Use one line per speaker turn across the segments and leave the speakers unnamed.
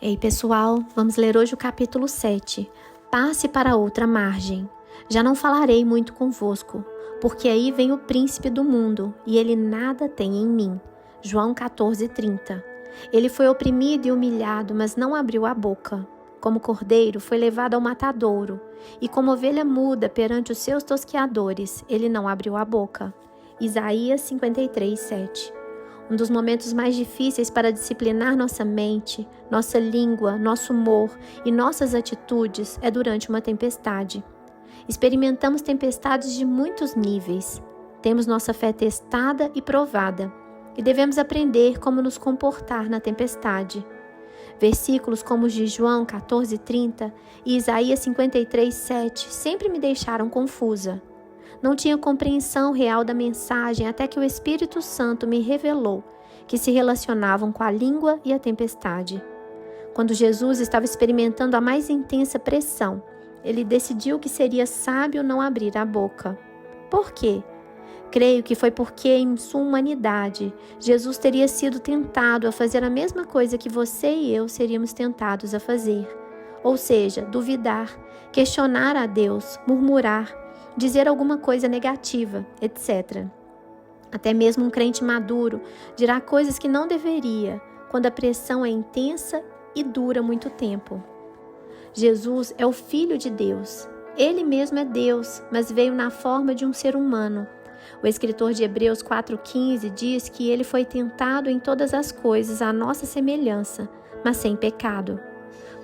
Ei pessoal, vamos ler hoje o capítulo 7. Passe para outra margem. Já não falarei muito convosco, porque aí vem o príncipe do mundo, e ele nada tem em mim. João 14:30. Ele foi oprimido e humilhado, mas não abriu a boca. Como cordeiro foi levado ao matadouro, e como ovelha muda perante os seus tosqueadores, ele não abriu a boca. Isaías 53:7. Um dos momentos mais difíceis para disciplinar nossa mente, nossa língua, nosso humor e nossas atitudes é durante uma tempestade. Experimentamos tempestades de muitos níveis. Temos nossa fé testada e provada, e devemos aprender como nos comportar na tempestade. Versículos como os de João 14:30 e Isaías 53:7 sempre me deixaram confusa. Não tinha compreensão real da mensagem até que o Espírito Santo me revelou que se relacionavam com a língua e a tempestade. Quando Jesus estava experimentando a mais intensa pressão, ele decidiu que seria sábio não abrir a boca. Por quê? Creio que foi porque, em sua humanidade, Jesus teria sido tentado a fazer a mesma coisa que você e eu seríamos tentados a fazer. Ou seja, duvidar, questionar a Deus, murmurar, dizer alguma coisa negativa, etc. Até mesmo um crente maduro dirá coisas que não deveria, quando a pressão é intensa e dura muito tempo. Jesus é o Filho de Deus. Ele mesmo é Deus, mas veio na forma de um ser humano. O escritor de Hebreus 4:15 diz que ele foi tentado em todas as coisas à nossa semelhança, mas sem pecado.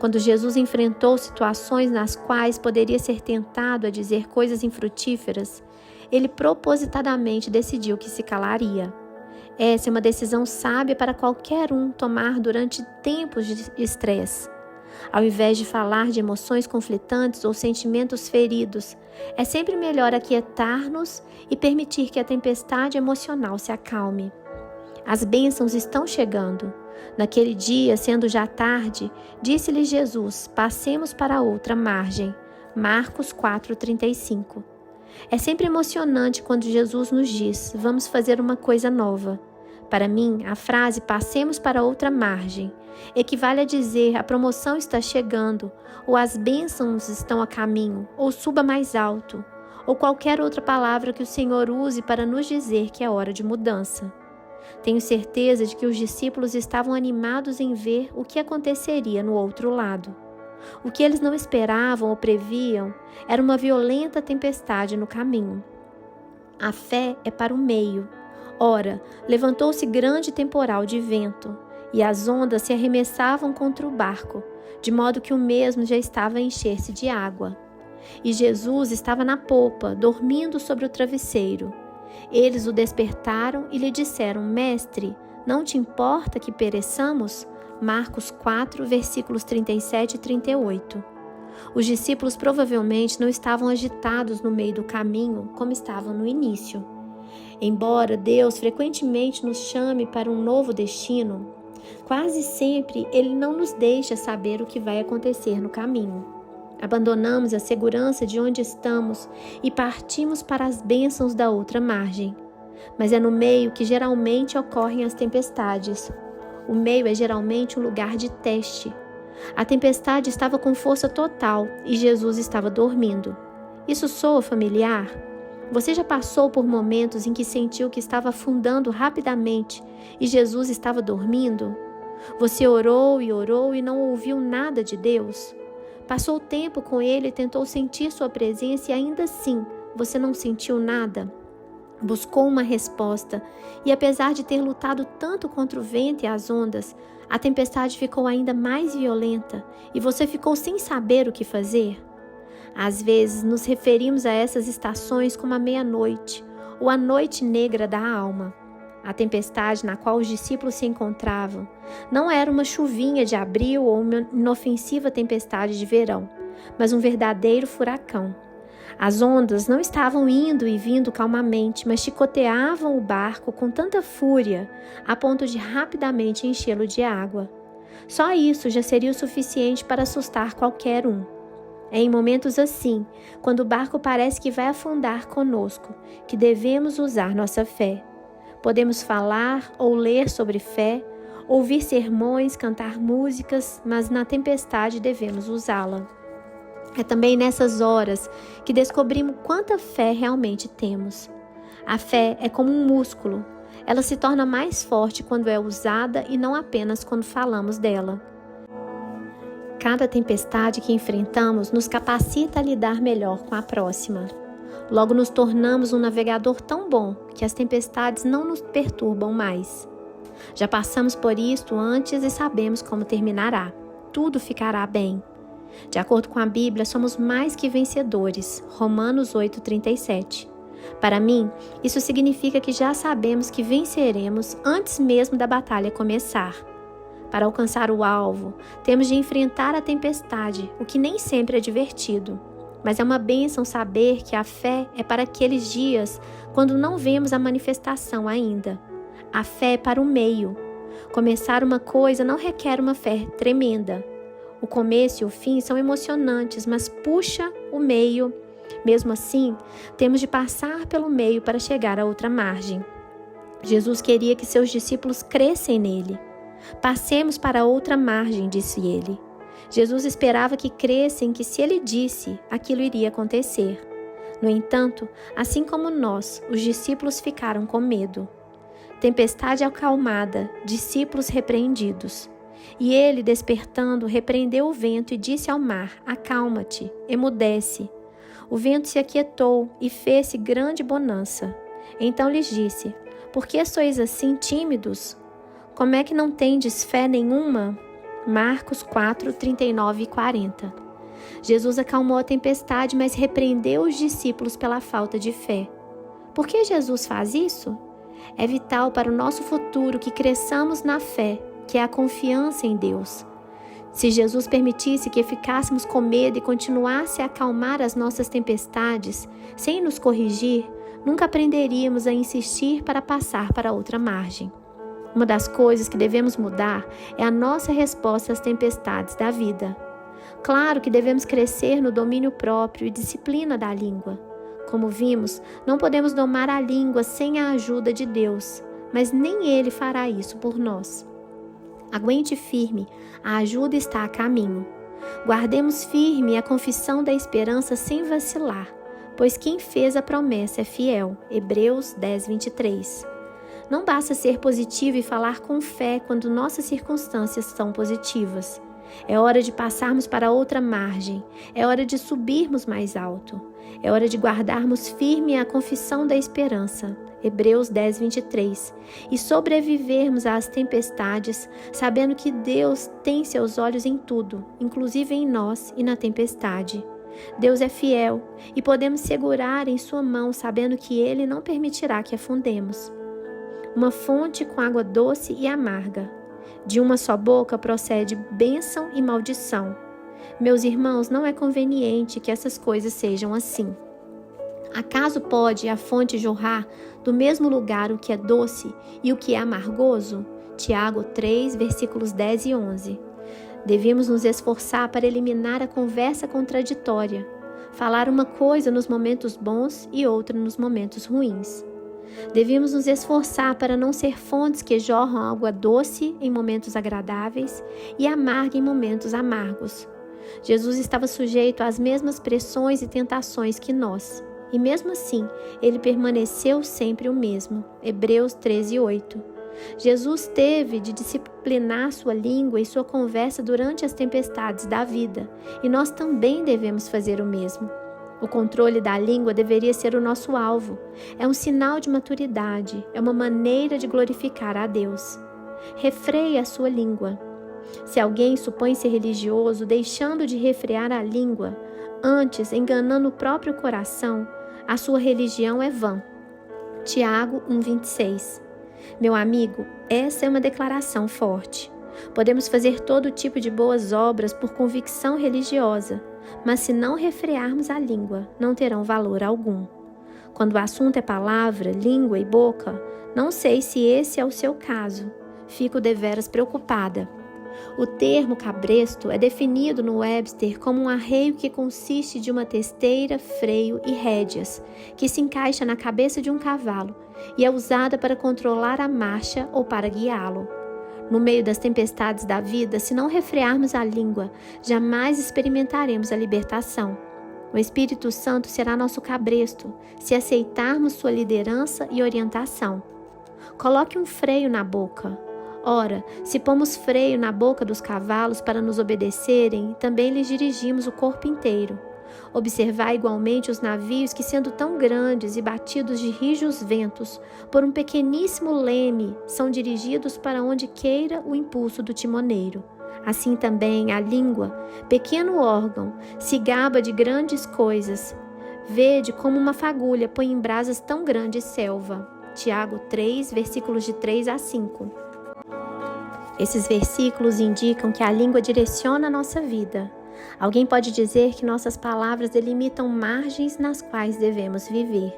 Quando Jesus enfrentou situações nas quais poderia ser tentado a dizer coisas infrutíferas, ele propositadamente decidiu que se calaria. Essa é uma decisão sábia para qualquer um tomar durante tempos de estresse. Ao invés de falar de emoções conflitantes ou sentimentos feridos, é sempre melhor aquietar-nos e permitir que a tempestade emocional se acalme. As bênçãos estão chegando. Naquele dia, sendo já tarde, disse-lhe Jesus: passemos para outra margem. Marcos 4:35. É sempre emocionante quando Jesus nos diz: vamos fazer uma coisa nova. Para mim, a frase passemos para outra margem equivale a dizer a promoção está chegando, ou as bênçãos estão a caminho, ou suba mais alto, ou qualquer outra palavra que o Senhor use para nos dizer que é hora de mudança. Tenho certeza de que os discípulos estavam animados em ver o que aconteceria no outro lado. O que eles não esperavam ou previam era uma violenta tempestade no caminho. A fé é para o meio. Ora, levantou-se grande temporal de vento, e as ondas se arremessavam contra o barco, de modo que o mesmo já estava a encher-se de água. E Jesus estava na popa, dormindo sobre o travesseiro. Eles o despertaram e lhe disseram: Mestre, não te importa que pereçamos? Marcos 4, versículos 37 e 38. Os discípulos provavelmente não estavam agitados no meio do caminho como estavam no início. Embora Deus frequentemente nos chame para um novo destino, quase sempre Ele não nos deixa saber o que vai acontecer no caminho. Abandonamos a segurança de onde estamos e partimos para as bênçãos da outra margem. Mas é no meio que geralmente ocorrem as tempestades. O meio é geralmente um lugar de teste. A tempestade estava com força total e Jesus estava dormindo. Isso soa familiar? Você já passou por momentos em que sentiu que estava afundando rapidamente e Jesus estava dormindo? Você orou e não ouviu nada de Deus? Passou tempo com Ele e tentou sentir sua presença e ainda assim você não sentiu nada? Buscou uma resposta e, apesar de ter lutado tanto contra o vento e as ondas, a tempestade ficou ainda mais violenta e você ficou sem saber o que fazer? Às vezes nos referimos a essas estações como a meia-noite ou a noite negra da alma. A tempestade na qual os discípulos se encontravam não era uma chuvinha de abril ou uma inofensiva tempestade de verão, mas um verdadeiro furacão. As ondas não estavam indo e vindo calmamente, mas chicoteavam o barco com tanta fúria a ponto de rapidamente enchê-lo de água. Só isso já seria o suficiente para assustar qualquer um. É em momentos assim, quando o barco parece que vai afundar conosco, que devemos usar nossa fé. Podemos falar ou ler sobre fé, ouvir sermões, cantar músicas, mas na tempestade devemos usá-la. É também nessas horas que descobrimos quanta fé realmente temos. A fé é como um músculo. Ela se torna mais forte quando é usada e não apenas quando falamos dela. Cada tempestade que enfrentamos nos capacita a lidar melhor com a próxima. Logo nos tornamos um navegador tão bom que as tempestades não nos perturbam mais. Já passamos por isto antes e sabemos como terminará. Tudo ficará bem. De acordo com a Bíblia, somos mais que vencedores. Romanos 8:37. Para mim, isso significa que já sabemos que venceremos antes mesmo da batalha começar. Para alcançar o alvo, temos de enfrentar a tempestade, o que nem sempre é divertido. Mas é uma bênção saber que a fé é para aqueles dias quando não vemos a manifestação ainda. A fé é para o meio. Começar uma coisa não requer uma fé tremenda. O começo e o fim são emocionantes, mas puxa o meio. Mesmo assim, temos de passar pelo meio para chegar à outra margem. Jesus queria que seus discípulos crescem nele. Passemos para a outra margem, disse ele. Jesus esperava que crescem que se ele disse, aquilo iria acontecer. No entanto, assim como nós, os discípulos ficaram com medo. Tempestade acalmada, discípulos repreendidos. E ele, despertando, repreendeu o vento e disse ao mar: acalma-te, emudece. O vento se aquietou e fez-se grande bonança. Então lhes disse: por que sois assim tímidos? Como é que não tendes fé nenhuma? Marcos 4, 39 e 40. Jesus acalmou a tempestade, mas repreendeu os discípulos pela falta de fé. Por que Jesus faz isso? É vital para o nosso futuro que cresçamos na fé, que é a confiança em Deus. Se Jesus permitisse que ficássemos com medo e continuasse a acalmar as nossas tempestades, sem nos corrigir, nunca aprenderíamos a insistir para passar para outra margem. Uma das coisas que devemos mudar é a nossa resposta às tempestades da vida. Claro que devemos crescer no domínio próprio e disciplina da língua. Como vimos, não podemos domar a língua sem a ajuda de Deus, mas nem Ele fará isso por nós. Aguente firme, a ajuda está a caminho. Guardemos firme a confissão da esperança sem vacilar, pois quem fez a promessa é fiel. Hebreus 10, 23. Não basta ser positivo e falar com fé quando nossas circunstâncias são positivas. É hora de passarmos para outra margem. É hora de subirmos mais alto. É hora de guardarmos firme a confissão da esperança. Hebreus 10, 23. E sobrevivermos às tempestades, sabendo que Deus tem seus olhos em tudo, inclusive em nós e na tempestade. Deus é fiel e podemos segurar em sua mão, sabendo que Ele não permitirá que afundemos. Uma fonte com água doce e amarga. De uma só boca procede bênção e maldição. Meus irmãos, não é conveniente que essas coisas sejam assim. Acaso pode a fonte jorrar do mesmo lugar o que é doce e o que é amargoso? Tiago 3, versículos 10 e 11. Devemos nos esforçar para eliminar a conversa contraditória, falar uma coisa nos momentos bons e outra nos momentos ruins. Devemos nos esforçar para não ser fontes que jorram água doce em momentos agradáveis e amarga em momentos amargos. Jesus estava sujeito às mesmas pressões e tentações que nós, e mesmo assim, ele permaneceu sempre o mesmo. Hebreus 13, 8. Jesus teve de disciplinar sua língua e sua conversa durante as tempestades da vida, e nós também devemos fazer o mesmo. O controle da língua deveria ser o nosso alvo. É um sinal de maturidade, é uma maneira de glorificar a Deus. Refreie a sua língua. Se alguém supõe ser religioso, deixando de refrear a língua, antes enganando o próprio coração, a sua religião é vã. Tiago 1,26. Meu amigo, essa é uma declaração forte. Podemos fazer todo tipo de boas obras por convicção religiosa, mas se não refrearmos a língua, não terão valor algum. Quando o assunto é palavra, língua e boca, não sei se esse é o seu caso. Fico deveras preocupada. O termo cabresto é definido no Webster como um arreio que consiste de uma testeira, freio e rédeas, que se encaixa na cabeça de um cavalo e é usada para controlar a marcha ou para guiá-lo. No meio das tempestades da vida, se não refrearmos a língua, jamais experimentaremos a libertação. O Espírito Santo será nosso cabresto, se aceitarmos sua liderança e orientação. Coloque um freio na boca. Ora, se pomos freio na boca dos cavalos para nos obedecerem, também lhes dirigimos o corpo inteiro. Observai igualmente os navios que, sendo tão grandes e batidos de rijos ventos, por um pequeníssimo leme, são dirigidos para onde queira o impulso do timoneiro. Assim também a língua, pequeno órgão, se gaba de grandes coisas. Vede como uma fagulha põe em brasas tão grande selva. Tiago 3, versículos de 3 a 5. Esses versículos indicam que a língua direciona a nossa vida. Alguém pode dizer que nossas palavras delimitam margens nas quais devemos viver.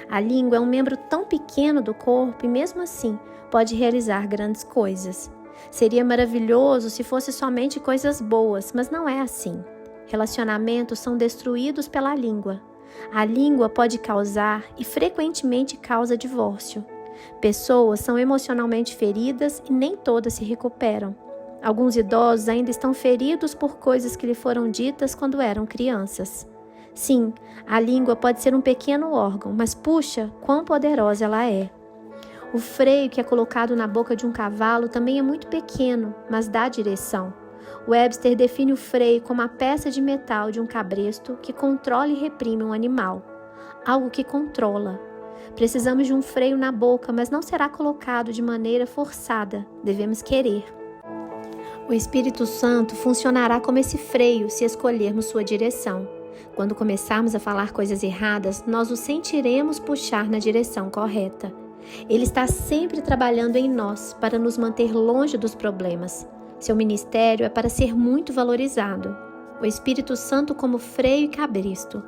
A língua é um membro tão pequeno do corpo e, mesmo assim, pode realizar grandes coisas. Seria maravilhoso se fosse somente coisas boas, mas não é assim. Relacionamentos são destruídos pela língua. A língua pode causar e frequentemente causa divórcio. Pessoas são emocionalmente feridas e nem todas se recuperam. Alguns idosos ainda estão feridos por coisas que lhe foram ditas quando eram crianças. Sim, a língua pode ser um pequeno órgão, mas puxa, quão poderosa ela é. O freio que é colocado na boca de um cavalo também é muito pequeno, mas dá direção. Webster define o freio como a peça de metal de um cabresto que controla e reprime um animal. Algo que controla. Precisamos de um freio na boca, mas não será colocado de maneira forçada. Devemos querer. O Espírito Santo funcionará como esse freio se escolhermos sua direção. Quando começarmos a falar coisas erradas, nós o sentiremos puxar na direção correta. Ele está sempre trabalhando em nós para nos manter longe dos problemas. Seu ministério é para ser muito valorizado. O Espírito Santo como freio e cabresto.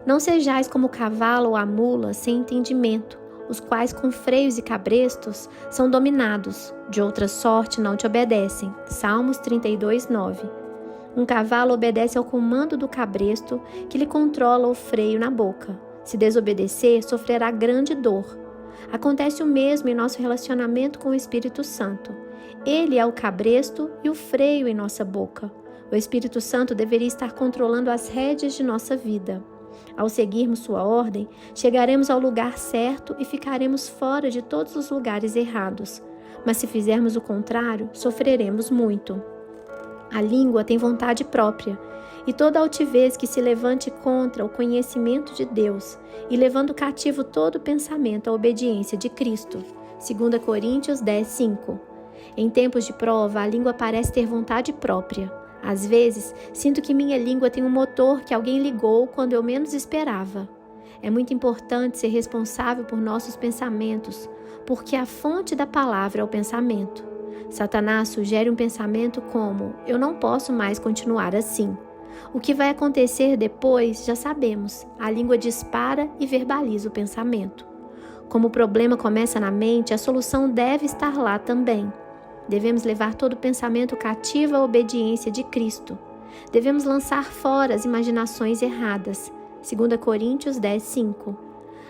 Não sejais como o cavalo ou a mula sem entendimento, os quais com freios e cabrestos são dominados, de outra sorte não te obedecem. Salmos 32, 9. Um cavalo obedece ao comando do cabresto que lhe controla o freio na boca. Se desobedecer, sofrerá grande dor. Acontece o mesmo em nosso relacionamento com o Espírito Santo. Ele é o cabresto e o freio em nossa boca. O Espírito Santo deveria estar controlando as rédeas de nossa vida. Ao seguirmos sua ordem, chegaremos ao lugar certo e ficaremos fora de todos os lugares errados. Mas se fizermos o contrário, sofreremos muito. A língua tem vontade própria, e toda altivez que se levante contra o conhecimento de Deus, e levando cativo todo pensamento à obediência de Cristo. 2 Coríntios 10, 5. Em tempos de prova, a língua parece ter vontade própria. Às vezes, sinto que minha língua tem um motor que alguém ligou quando eu menos esperava. É muito importante ser responsável por nossos pensamentos, porque a fonte da palavra é o pensamento. Satanás sugere um pensamento como: eu não posso mais continuar assim. O que vai acontecer depois, já sabemos. A língua dispara e verbaliza o pensamento. Como o problema começa na mente, a solução deve estar lá também. Devemos levar todo pensamento cativo à obediência de Cristo. Devemos lançar fora as imaginações erradas. 2 Coríntios 10, 5.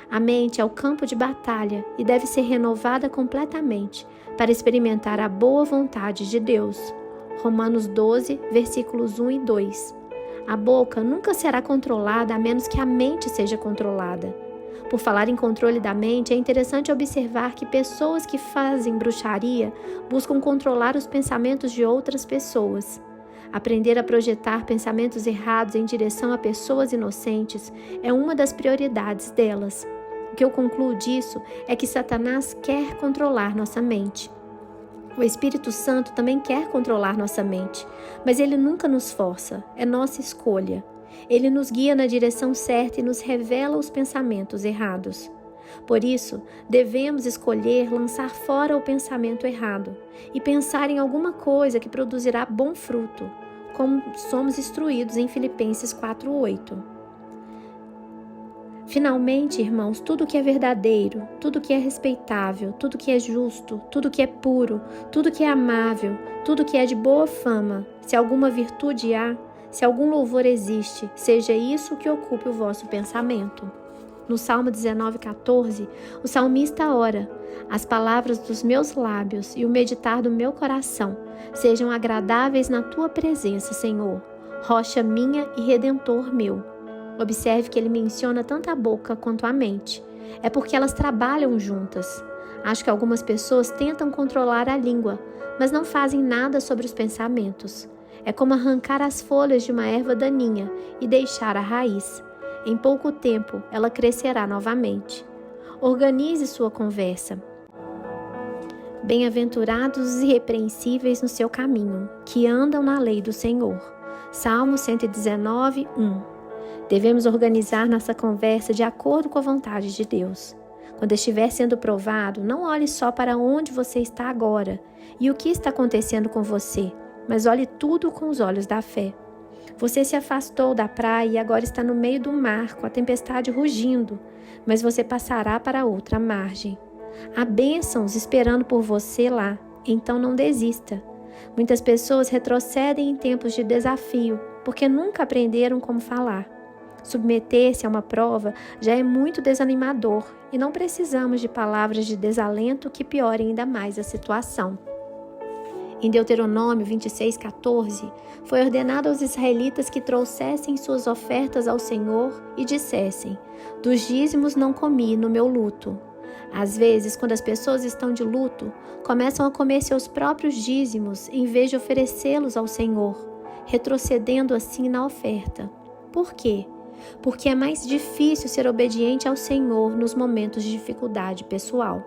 A mente é o campo de batalha e deve ser renovada completamente para experimentar a boa vontade de Deus. Romanos 12, versículos 1 e 2. A boca nunca será controlada a menos que a mente seja controlada. Por falar em controle da mente, é interessante observar que pessoas que fazem bruxaria buscam controlar os pensamentos de outras pessoas. Aprender a projetar pensamentos errados em direção a pessoas inocentes é uma das prioridades delas. O que eu concluo disso é que Satanás quer controlar nossa mente. O Espírito Santo também quer controlar nossa mente, mas ele nunca nos força, é nossa escolha. Ele nos guia na direção certa e nos revela os pensamentos errados. Por isso, devemos escolher lançar fora o pensamento errado e pensar em alguma coisa que produzirá bom fruto, como somos instruídos em Filipenses 4:8. Finalmente, irmãos, tudo que é verdadeiro, tudo que é respeitável, tudo que é justo, tudo que é puro, tudo que é amável, tudo que é de boa fama, se alguma virtude há, se algum louvor existe, seja isso que ocupe o vosso pensamento. No Salmo 19:14, o salmista ora: as palavras dos meus lábios e o meditar do meu coração sejam agradáveis na tua presença, Senhor, rocha minha e redentor meu. Observe que ele menciona tanto a boca quanto a mente. É porque elas trabalham juntas. Acho que algumas pessoas tentam controlar a língua, mas não fazem nada sobre os pensamentos. É como arrancar as folhas de uma erva daninha e deixar a raiz. Em pouco tempo, ela crescerá novamente. Organize sua conversa. Bem-aventurados os irrepreensíveis no seu caminho, que andam na lei do Senhor. Salmo 119, 1. Devemos organizar nossa conversa de acordo com a vontade de Deus. Quando estiver sendo provado, não olhe só para onde você está agora e o que está acontecendo com você, mas olhe tudo com os olhos da fé. Você se afastou da praia e agora está no meio do mar com a tempestade rugindo, mas você passará para outra margem. Há bênçãos esperando por você lá, então não desista. Muitas pessoas retrocedem em tempos de desafio porque nunca aprenderam como falar. Submeter-se a uma prova já é muito desanimador e não precisamos de palavras de desalento que piorem ainda mais a situação. Em Deuteronômio 26:14, foi ordenado aos israelitas que trouxessem suas ofertas ao Senhor e dissessem: dos dízimos não comi no meu luto. Às vezes, quando as pessoas estão de luto, começam a comer seus próprios dízimos em vez de oferecê-los ao Senhor, retrocedendo assim na oferta. Por quê? Porque é mais difícil ser obediente ao Senhor nos momentos de dificuldade pessoal.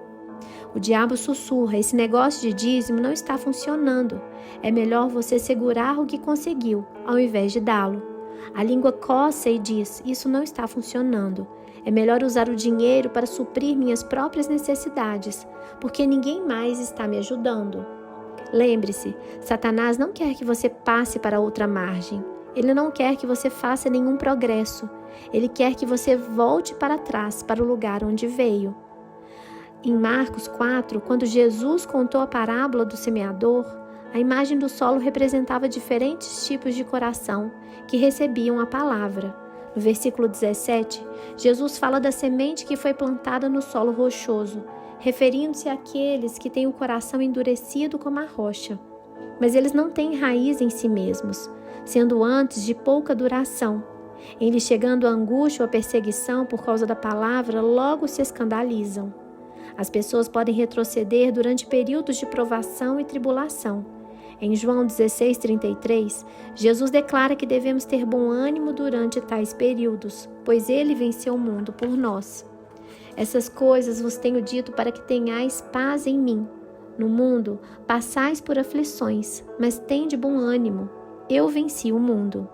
O diabo sussurra: esse negócio de dízimo não está funcionando. É melhor você segurar o que conseguiu, ao invés de dá-lo. A língua coça e diz: isso não está funcionando. É melhor usar o dinheiro para suprir minhas próprias necessidades, porque ninguém mais está me ajudando. Lembre-se, Satanás não quer que você passe para outra margem. Ele não quer que você faça nenhum progresso. Ele quer que você volte para trás, para o lugar onde veio. Em Marcos 4, quando Jesus contou a parábola do semeador, a imagem do solo representava diferentes tipos de coração que recebiam a palavra. No versículo 17, Jesus fala da semente que foi plantada no solo rochoso, referindo-se àqueles que têm o coração endurecido como a rocha. Mas eles não têm raiz em si mesmos, sendo antes de pouca duração. Em lhes chegando a angústia ou a perseguição por causa da palavra, logo se escandalizam. As pessoas podem retroceder durante períodos de provação e tribulação. Em João 16:33, Jesus declara que devemos ter bom ânimo durante tais períodos, pois ele venceu o mundo por nós. Essas coisas vos tenho dito para que tenhais paz em mim. No mundo passais por aflições, mas tende bom ânimo. Eu venci o mundo.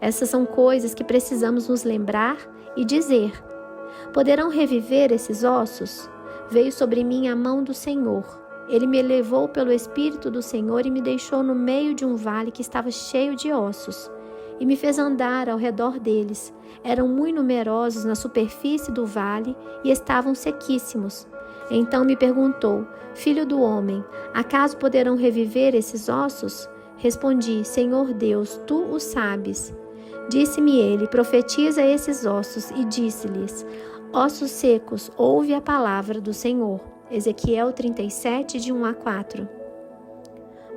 Essas são coisas que precisamos nos lembrar e dizer: poderão reviver esses ossos? Veio sobre mim a mão do Senhor. Ele me levou pelo Espírito do Senhor e me deixou no meio de um vale que estava cheio de ossos, e me fez andar ao redor deles. Eram muito numerosos na superfície do vale e estavam sequíssimos. Então me perguntou: filho do homem, acaso poderão reviver esses ossos? Respondi: Senhor Deus, tu o sabes. Disse-me ele: profetiza esses ossos, e disse-lhes: ossos secos, ouve a palavra do Senhor. Ezequiel 37, de 1-4.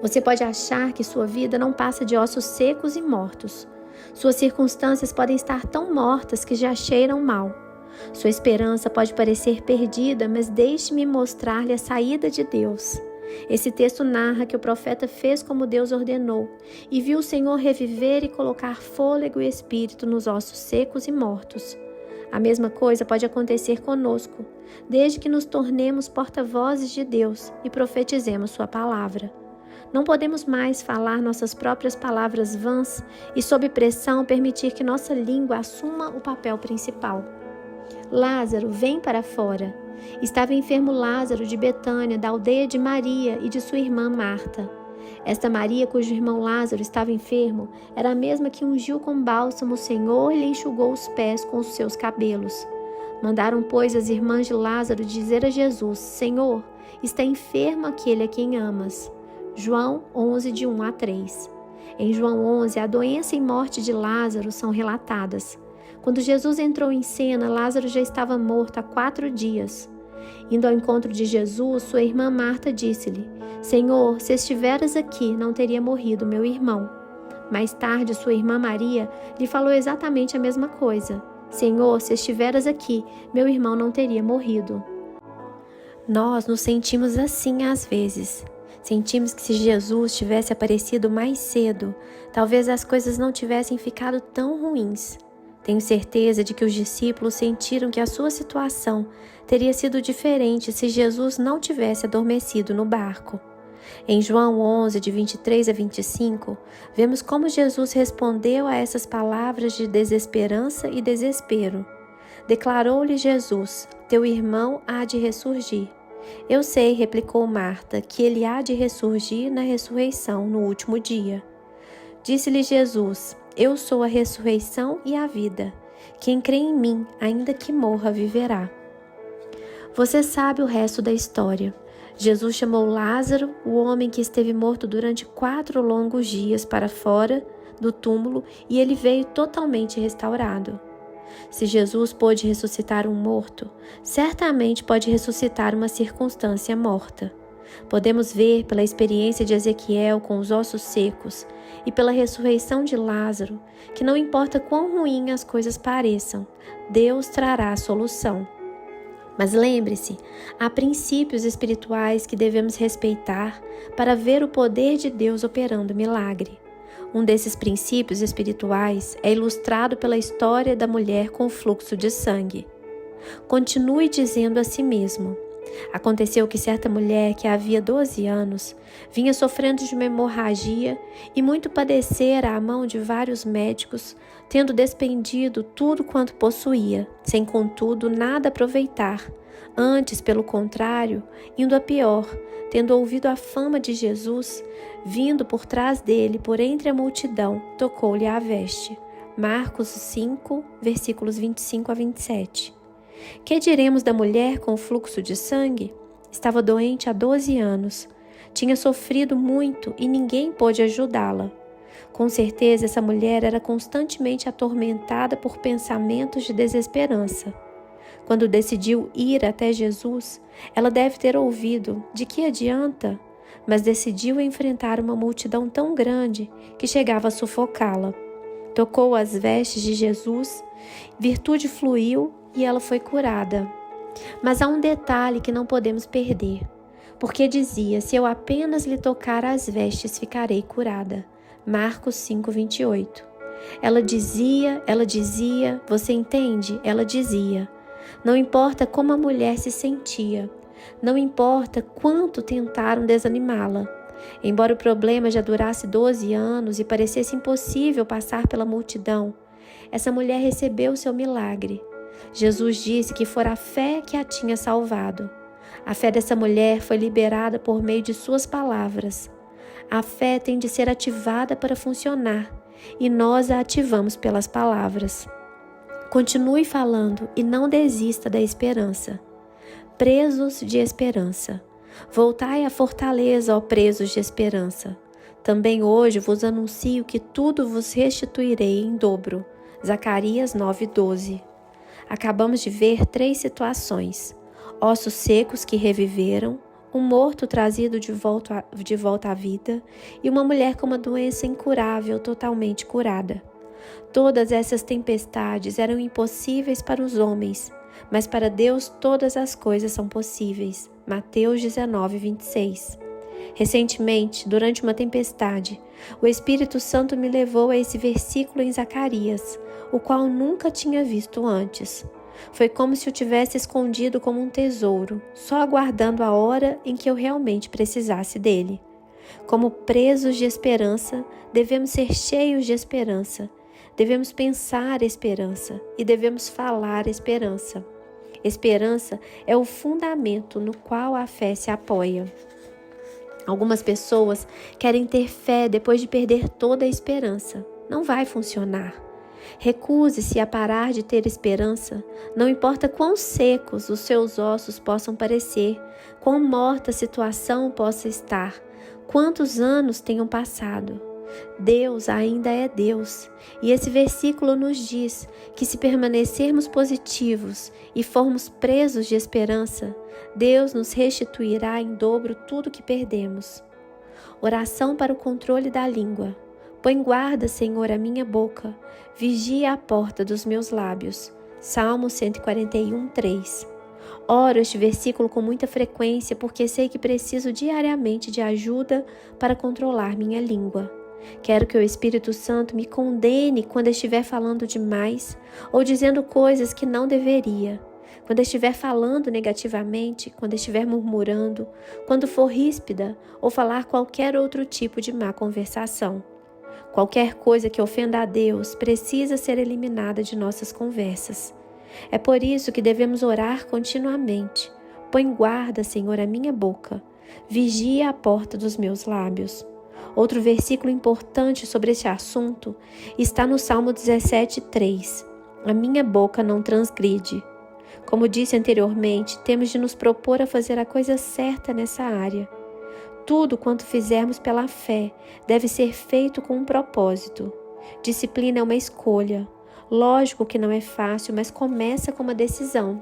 Você pode achar que sua vida não passa de ossos secos e mortos. Suas circunstâncias podem estar tão mortas que já cheiram mal. Sua esperança pode parecer perdida, mas deixe-me mostrar-lhe a saída de Deus. Esse texto narra que o profeta fez como Deus ordenou e viu o Senhor reviver e colocar fôlego e espírito nos ossos secos e mortos. A mesma coisa pode acontecer conosco, desde que nos tornemos porta-vozes de Deus e profetizemos sua palavra. Não podemos mais falar nossas próprias palavras vãs e, sob pressão, permitir que nossa língua assuma o papel principal. Lázaro, vem para fora. Estava enfermo Lázaro de Betânia, da aldeia de Maria e de sua irmã Marta. Esta Maria, cujo irmão Lázaro estava enfermo, era a mesma que ungiu com bálsamo o Senhor e lhe enxugou os pés com os seus cabelos. Mandaram, pois, as irmãs de Lázaro dizer a Jesus: Senhor, está enfermo aquele a quem amas. João 11, de 1-3. Em João 11, a doença e morte de Lázaro são relatadas. Quando Jesus entrou em cena, Lázaro já estava morto há 4 dias. Indo ao encontro de Jesus, sua irmã Marta disse-lhe: Senhor, se estiveras aqui, não teria morrido meu irmão. Mais tarde, sua irmã Maria lhe falou exatamente a mesma coisa: Senhor, se estiveras aqui, meu irmão não teria morrido. Nós nos sentimos assim às vezes. Sentimos que se Jesus tivesse aparecido mais cedo, talvez as coisas não tivessem ficado tão ruins. Tenho certeza de que os discípulos sentiram que a sua situação teria sido diferente se Jesus não tivesse adormecido no barco. Em João 11, de 23 a 25, vemos como Jesus respondeu a essas palavras de desesperança e desespero. Declarou-lhe Jesus: Teu irmão há de ressurgir. Eu sei, replicou Marta, que ele há de ressurgir na ressurreição no último dia. Disse-lhe Jesus: Eu sou a ressurreição e a vida. Quem crê em mim, ainda que morra, viverá. Você sabe o resto da história. Jesus chamou Lázaro, o homem que esteve morto durante 4 longos dias, para fora do túmulo, e ele veio totalmente restaurado. Se Jesus pôde ressuscitar um morto, certamente pode ressuscitar uma circunstância morta. Podemos ver pela experiência de Ezequiel com os ossos secos e pela ressurreição de Lázaro que não importa quão ruim as coisas pareçam, Deus trará a solução. Mas lembre-se, há princípios espirituais que devemos respeitar para ver o poder de Deus operando milagre. Um desses princípios espirituais é ilustrado pela história da mulher com fluxo de sangue. Continue dizendo a si mesmo: aconteceu que certa mulher que havia 12 anos vinha sofrendo de uma hemorragia e muito padecera à mão de vários médicos, tendo despendido tudo quanto possuía, sem contudo nada aproveitar. Antes, pelo contrário, indo a pior, tendo ouvido a fama de Jesus, vindo por trás dele, por entre a multidão, tocou-lhe a veste. Marcos 5, versículos 25 a 27. Que diremos da mulher com fluxo de sangue? Estava doente há 12 anos. Tinha sofrido muito e ninguém pôde ajudá-la. Com certeza, essa mulher era constantemente atormentada por pensamentos de desesperança. Quando decidiu ir até Jesus, ela deve ter ouvido: de que adianta? Mas decidiu enfrentar uma multidão tão grande que chegava a sufocá-la. Tocou as vestes de Jesus, virtude fluiu e ela foi curada. Mas há um detalhe que não podemos perder, porque dizia: se eu apenas lhe tocar as vestes, ficarei curada. Marcos 5, 28. Ela dizia, você entende? Ela dizia. Não importa como a mulher se sentia, não importa quanto tentaram desanimá-la. Embora o problema já durasse 12 anos e parecesse impossível passar pela multidão, essa mulher recebeu seu milagre. Jesus disse que fora a fé que a tinha salvado. A fé dessa mulher foi liberada por meio de suas palavras. A fé tem de ser ativada para funcionar, e nós a ativamos pelas palavras. Continue falando e não desista da esperança. Presos de esperança. Voltai à fortaleza, ó presos de esperança. Também hoje vos anuncio que tudo vos restituirei em dobro. Zacarias 9:12. Acabamos de ver 3 situações: ossos secos que reviveram, um morto trazido de volta à vida e uma mulher com uma doença incurável totalmente curada. Todas essas tempestades eram impossíveis para os homens, mas para Deus todas as coisas são possíveis. Mateus 19:26. Recentemente, durante uma tempestade, o Espírito Santo me levou a esse versículo em Zacarias, o qual nunca tinha visto antes. Foi como se o tivesse escondido como um tesouro, só aguardando a hora em que eu realmente precisasse dele. Como presos de esperança, devemos ser cheios de esperança. Devemos pensar esperança e devemos falar esperança. Esperança é o fundamento no qual a fé se apoia. Algumas pessoas querem ter fé depois de perder toda a esperança. Não vai funcionar. Recuse-se a parar de ter esperança. Não importa quão secos os seus ossos possam parecer, quão morta a situação possa estar, quantos anos tenham passado. Deus ainda é Deus. E esse versículo nos diz que se permanecermos positivos e formos presos de esperança, Deus nos restituirá em dobro tudo que perdemos. Oração para o controle da língua. Põe guarda, Senhor, a minha boca. Vigia a porta dos meus lábios. Salmo 141, 3. Oro este versículo com muita frequência porque sei que preciso diariamente de ajuda para controlar minha língua. Quero que o Espírito Santo me condene quando estiver falando demais ou dizendo coisas que não deveria. Quando estiver falando negativamente, quando estiver murmurando, quando for ríspida ou falar qualquer outro tipo de má conversação. Qualquer coisa que ofenda a Deus precisa ser eliminada de nossas conversas. É por isso que devemos orar continuamente. Põe guarda, Senhor, a minha boca. Vigia a porta dos meus lábios. Outro versículo importante sobre este assunto está no Salmo 17, 3. A minha boca não transgride. Como disse anteriormente, temos de nos propor a fazer a coisa certa nessa área. Tudo quanto fizermos pela fé deve ser feito com um propósito. Disciplina é uma escolha. Lógico que não é fácil, mas começa com uma decisão.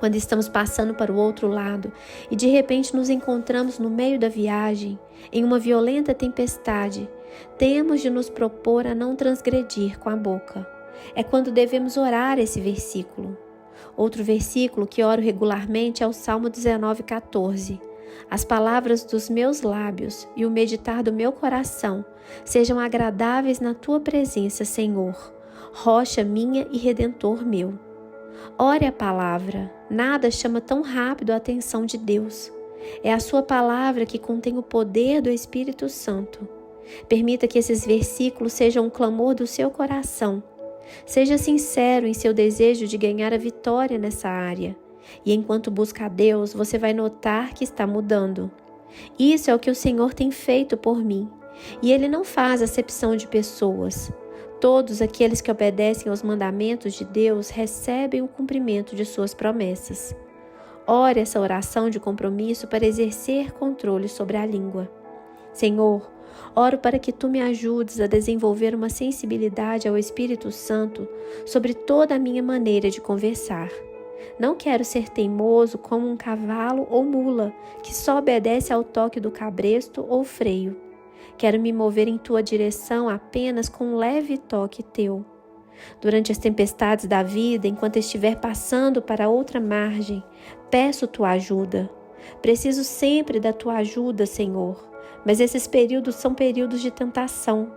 Quando estamos passando para o outro lado e de repente nos encontramos no meio da viagem, em uma violenta tempestade, temos de nos propor a não transgredir com a boca. É quando devemos orar esse versículo. Outro versículo que oro regularmente é o Salmo 19, 14. As palavras dos meus lábios e o meditar do meu coração sejam agradáveis na tua presença, Senhor, rocha minha e redentor meu. Ore a palavra. Nada chama tão rápido a atenção de Deus. É a sua palavra que contém o poder do Espírito Santo. Permita que esses versículos sejam um clamor do seu coração. Seja sincero em seu desejo de ganhar a vitória nessa área. E enquanto busca a Deus, você vai notar que está mudando. Isso é o que o Senhor tem feito por mim. E Ele não faz acepção de pessoas. Todos aqueles que obedecem aos mandamentos de Deus recebem o cumprimento de suas promessas. Ore essa oração de compromisso para exercer controle sobre a língua. Senhor, oro para que Tu me ajudes a desenvolver uma sensibilidade ao Espírito Santo sobre toda a minha maneira de conversar. Não quero ser teimoso como um cavalo ou mula que só obedece ao toque do cabresto ou freio. Quero me mover em Tua direção apenas com um leve toque Teu. Durante as tempestades da vida, enquanto estiver passando para outra margem, peço Tua ajuda. Preciso sempre da Tua ajuda, Senhor, mas esses períodos são períodos de tentação.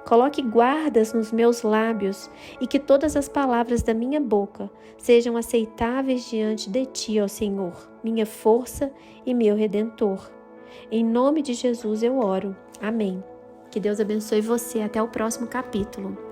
Coloque guardas nos meus lábios e que todas as palavras da minha boca sejam aceitáveis diante de Ti, ó Senhor, minha força e meu Redentor. Em nome de Jesus eu oro. Amém. Que Deus abençoe você. Até o próximo capítulo.